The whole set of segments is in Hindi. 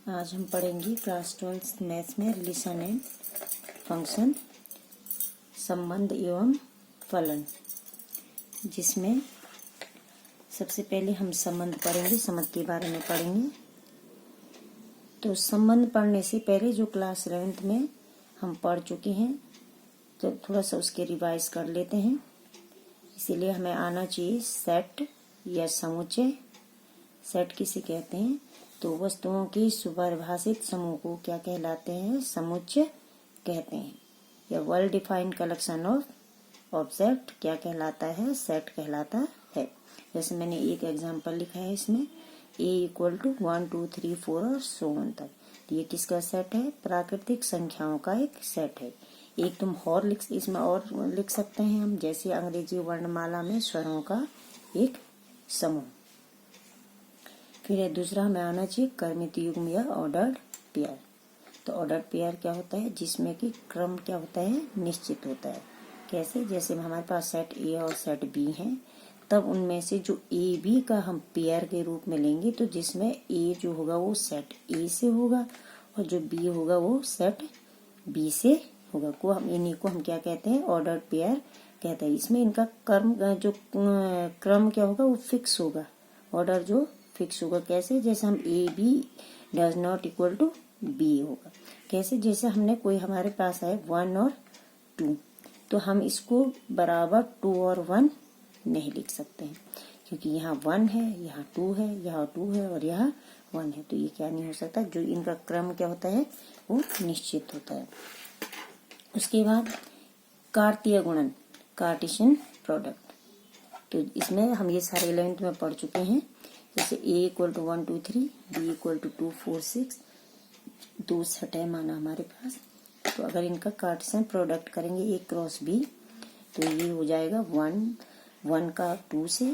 आज हम पढ़ेंगे क्लास 12 मैथ्स में रिलेशन एंड फंक्शन, संबंध एवं फलन, जिसमें सबसे पहले हम संबंध पढ़ेंगे, संबंध के बारे में पढ़ेंगे। तो संबंध पढ़ने से पहले जो क्लास 11 में हम पढ़ चुके हैं, तो थोड़ा सा उसके रिवाइज कर लेते हैं। इसीलिए हमें आना चाहिए सेट या समुच्चय। सेट किसे कहते हैं? तो वस्तुओं की सुपरिभाषित समूह को क्या कहलाते हैं? समुच्चय कहते हैं। या well defined collection of object क्या कहलाता है? सेट कहलाता है। जैसे मैंने एक एग्जांपल लिखा है इसमें, a इक्वल टू 1 2 3 4 और सो ऑन तक। तो ये किसका सेट है? प्राकृतिक संख्याओं का एक सेट है। एक तुम और इसमें और लिख सकते हैं हम, जैसे अंग्रेजी वर्णमाला में स्वरों का एक समूह। फिर दूसरा हमें आना चाहिए क्रमित युग्म या ऑर्डर्ड पेयर। तो ऑर्डर्ड पेयर क्या होता है? जिसमें कि क्रम क्या होता है? निश्चित होता है। कैसे? जैसे हमारे पास सेट ए और सेट बी है, तब उनमें से जो ए बी का हम पेयर के रूप में लेंगे, तो जिसमें ए जो होगा वो सेट ए से होगा और जो बी होगा वो सेट बी से होगा। इन्हीं को हम क्या कहते हैं? ऑर्डर्ड पेयर कहते हैं। इसमें इनका क्रम क्या होगा? वो फिक्स होगा। ऑर्डर जो फिक्स होगा। कैसे? जैसे हम A B does not equal to B होगा। कैसे? जैसे हमने कोई हमारे पास है 1 और 2, तो हम इसको बराबर 2 और 1 नहीं लिख सकते हैं, क्योंकि यहाँ 1 है, यहाँ 2 है, यहाँ 2 है और यहाँ 1 है। तो ये क्या नहीं हो सकता। जो इनका क्रम क्या होता है? वो निश्चित होता है। उसके बाद कार्तीय गुणन, कार्टेशियन प्रोडक्ट। तो इसमें हम ये सारे एलिमेंट में पढ़ चुके हैं। जैसे a equal to 1 2 3, b equal to 2 4 6, 2 set है माना हमारे पास। तो अगर इनका कार्टेशियन प्रोडक्ट करेंगे a क्रॉस b, तो ये हो जाएगा 1 का 2 से,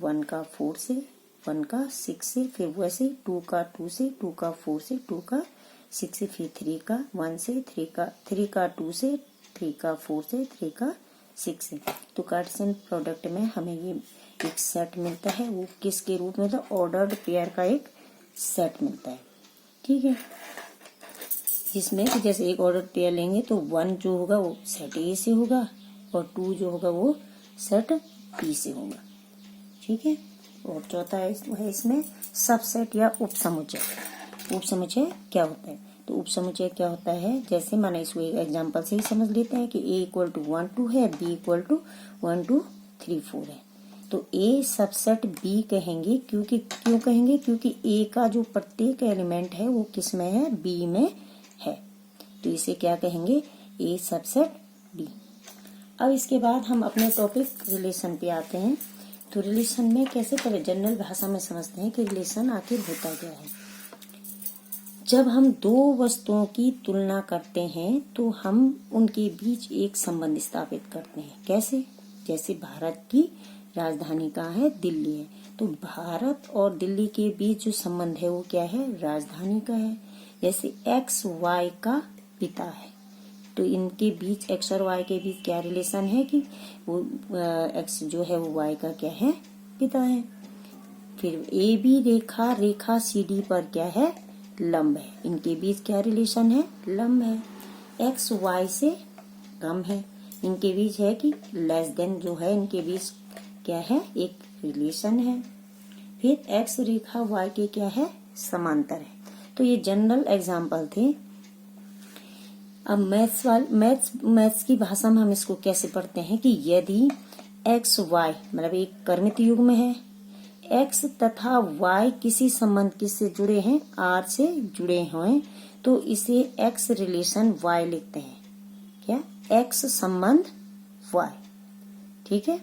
1 का 4 से, 1 का 6 से, फिर वैसे 2 का 2 से, 2 का 4 से, 2 का 6 से, फिर 3 का 1 से, 3 का 2 से, 3 का 4 से, 3 का 6 से। तो कार्टेशियन प्रोडक्ट में हमें ये एक सेट मिलता है। वो किसके रूप में? तो ऑर्डर्ड पेयर का एक सेट मिलता है। ठीक है, जिसमें कि जैसे एक ऑर्डर्ड पेयर लेंगे तो 1 जो होगा वो सेट ए से होगा और 2 जो होगा वो सेट बी से होगा। ठीक है। और चौथा है इसमें सबसेट या उपसमुच्चय। उपसमुच्चय क्या होता है? तो उपसमुच्चय क्या होता है? जैसे माना इसको एक एग्जांपल से ही समझ लेते हैं कि a इक्वल टू 1 2 है, b इक्वल टू 1 2 3 4 है। तो a सबसेट b कहेंगे। क्यों कहेंगे? क्योंकि a का जो प्रत्येक एलिमेंट है वो किस में है? b में है। तो इसे क्या कहेंगे? a subset b। अब इसके बाद हम अपने टॉपिक रिलेशन पे आते हैं। तो रिलेशन में कैसे पहले जनरल भाषा में समझते हैं कि रिलेशन आखिर होता क्या है। जब हम दो वस्तुओं की तुलना करते हैं तो हम उनके बीच एक संबंध स्थापित करते हैं। कैसे? जैसे भारत की राजधानी कहाँ है? दिल्ली है। तो भारत और दिल्ली के बीच जो संबंध है वो क्या है? राजधानी का है। जैसे एक्स वाई का पिता है, तो इनके बीच एक्स और वाई के बीच क्या रिलेशन है कि वो एक्स जो है वो वाई का क्या है? पिता है। फिर A B Rekha C D पर क्या है? लंब है। इनके बीच क्या रिलेशन है? लंब है। एक्स वाई से कम है। इनके बीच है कि लेस देन जो है, इनके बीच क्या है? एक रिलेशन है। फिर एक्स रेखा वाई के क्या है? समांतर है। तो ये जनरल एग्जांपल थे। अब मैथ्स की भाषा में हम इसको कैसे पढ़ते हैं कि यदि एक्स वाई मतलब एक क्रमित युग्म है, एक्स तथा वाई किसी संबंध किससे जुड़े हैं? आर से जुड़े हैं, तो इसे एक्स रिलेशन वाई लिखते हैं। क्या? एक्स संबंध वाई। ठीक है।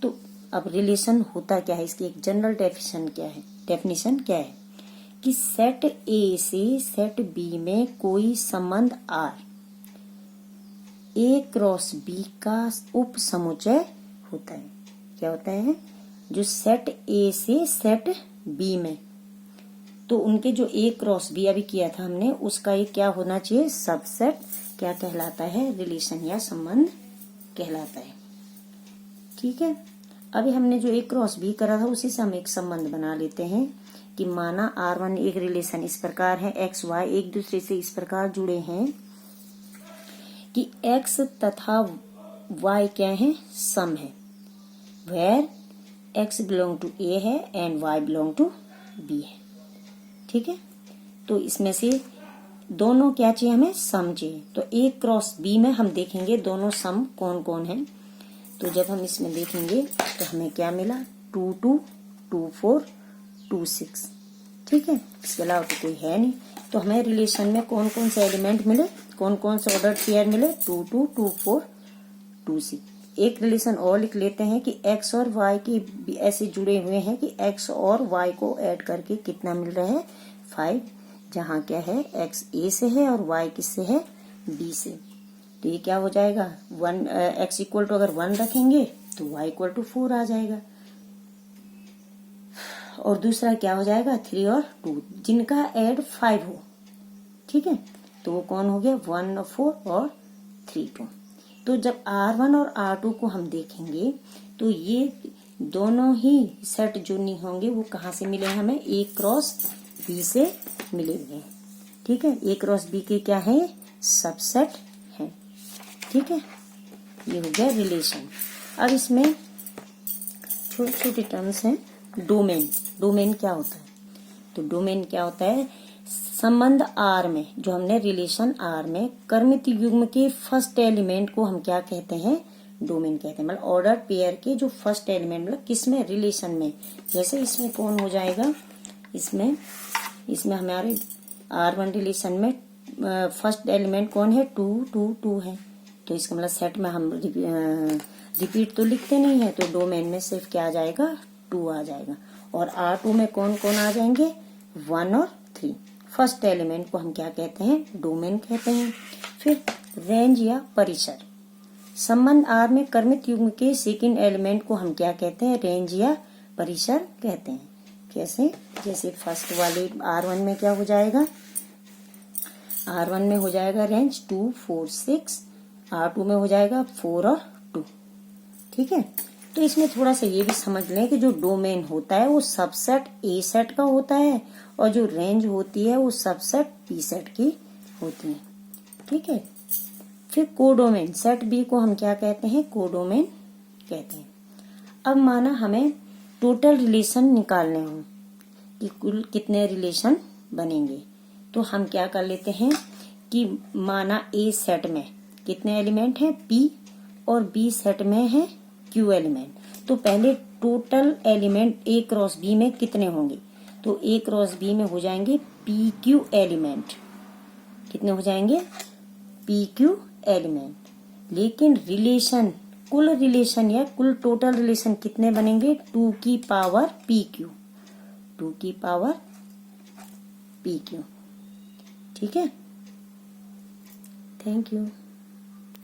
तो अब रिलेशन होता क्या है? इसकी एक जनरल डेफिनेशन क्या है कि सेट ए से सेट बी में कोई संबंध आर ए क्रॉस बी का उप समुच्चय होता है। क्या होता है? जो सेट ए से सेट बी में, तो उनके जो ए क्रॉस बी अभी किया था हमने, उसका एक क्या होना चाहिए? सबसेट क्या कहलाता है? रिलेशन या संबंध कहलाता है। ठीक है। अभी हमने जो ए क्रॉस बी करा था उसी से हम एक संबंध बना लेते हैं कि माना R1 एक रिलेशन इस प्रकार है, एक्स वाई एक दूसरे से इस प्रकार जुड़े हैं कि एक्स तथा वाई क्या है, सम है, where x belong to A है and y belong to B है। ठीक है, तो इसमें से दोनों क्या चाहिए, हमें सम चाहिए। तो ए क्रॉस बी में हम देखेंगे दोनों सम कौन कौन है। तो जब हम इसमें देखेंगे तो हमें क्या मिला, 2 2 2 4 2 6। ठीक है, इसके अलावा तो कोई है नहीं। तो हमें रिलेशन में कौन कौन से एलिमेंट मिले, कौन कौन से ऑर्डर पेयर मिले, 2 2 2 4 2 6। एक रिलेशन और लिख लेते हैं कि एक्स और वाई के ऐसे जुड़े हुए हैं कि एक्स और वाई को ऐड करके कितना मिल रहा है, 5, जहाँ क्या है एक्स ए से है और वाई किससे है, बी से। तो ये क्या हो जाएगा, 1 एक्स इक्वल टू अगर 1 रखेंगे तो वाई इक्वल टू 4 आ जाएगा। और दूसरा क्या हो जाएगा, 3 और 2 जिनका ऐड 5 हो। ठीक है, तो वो कौन हो गया, 1 और 4 और 3 2। तो जब R1 और R2 को हम देखेंगे तो ये दोनों ही सेट जो नहीं होंगे वो कहाँ से मिले, हमें ए क्रॉस बी से मिले हुए हैं। ठीक है, ए क्रॉस बी के क्या है, सबसेट है। ठीक है, ये हो गया रिलेशन। अब इसमें छोटे छोटे टर्म्स हैं। डोमेन, डोमेन क्या होता है, तो डोमेन क्या होता है, संबंध R में, जो हमने रिलेशन R में कर्मित युग्म के फर्स्ट एलिमेंट को हम क्या कहते हैं, डोमेन कहते हैं। मतलब ऑर्डर पेयर के जो फर्स्ट एलिमेंट, मतलब किसमें, रिलेशन में। जैसे इसमें कौन हो जाएगा, इसमें हमारे R1 रिलेशन में फर्स्ट एलिमेंट कौन है, 2 2 2 है। तो इसका मतलब सेट में हम रिपीट तो लिखते नहीं है, तो डोमेन में सिर्फ क्या आ जाएगा, 2 आ जाएगा। और R2 में कौन कौन आ जाएंगे, 1 और 3। फर्स्ट एलिमेंट को हम क्या कहते हैं, डोमेन कहते हैं। फिर रेंज या परिसर, संबंध R में कर्मित युग्म के सेकंड एलिमेंट को हम क्या कहते हैं, रेंज या परिसर कहते हैं। कैसे, जैसे फर्स्ट वाले R1 में क्या हो जाएगा, R1 में हो जाएगा रेंज 2 4 6, R2 में हो जाएगा 4 और 2। ठीक है, तो इसमें थोड़ा सा ये भी समझ लें कि जो डोमेन होता है वो सबसेट ए सेट का होता है और जो रेंज होती है वो सबसेट बी सेट की होती है। ठीक है, फिर कोडोमेन, सेट बी को हम क्या कहते हैं, कोडोमेन कहते हैं। अब माना हमें टोटल रिलेशन निकालने हो कि कुल कितने रिलेशन बनेंगे, तो हम क्या कर लेते हैं कि माना ए सेट में कितने एलिमेंट हैं, पी, और बी सेट में है क्यू एलिमेंट। तो पहले टोटल एलिमेंट ए क्रॉस बी में कितने होंगे, तो ए क्रॉस बी में हो जाएंगे पी क्यू एलिमेंट। कितने हो जाएंगे, पी क्यू एलिमेंट। लेकिन रिलेशन, कुल रिलेशन या कुल टोटल रिलेशन कितने बनेंगे, 2 की पावर पी क्यू, 2 की पावर पी क्यू। ठीक है, थैंक यू।